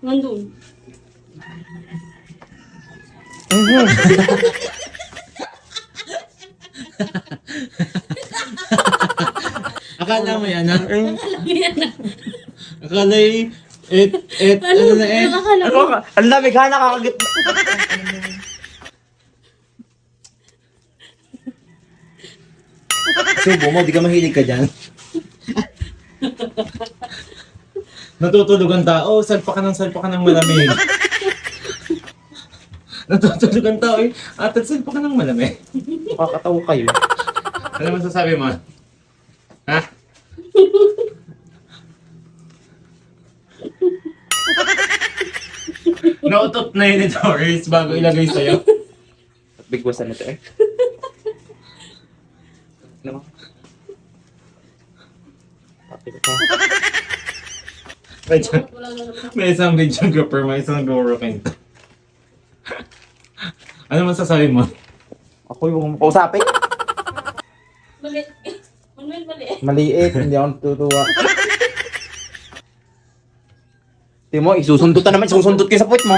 Nandun. Akala mo yan, ha? Yan na. Akala ano na Akala mo. Ang lamig ha, nakakagit. Subo mo, di ka mahilig ka dyan. Natutulog ang tao, salpa ka ng malamig. Natutulog ang tao eh. At salpa ka ng malamig. Makakatawa kayo. Ano masasabi mo? Ha? Nautot na yun ito, Riz, bago ilagay sa'yo. At bigwasan nito eh. Ano mo? May isang videographer, may isang gorokin. Ano masasabi mo? Ako yung kausapin. Mali. Manuel, mali. Maliit, hindi ako natutuwa. Timo, isusundot na naman, susundot kayo sa puwet mo.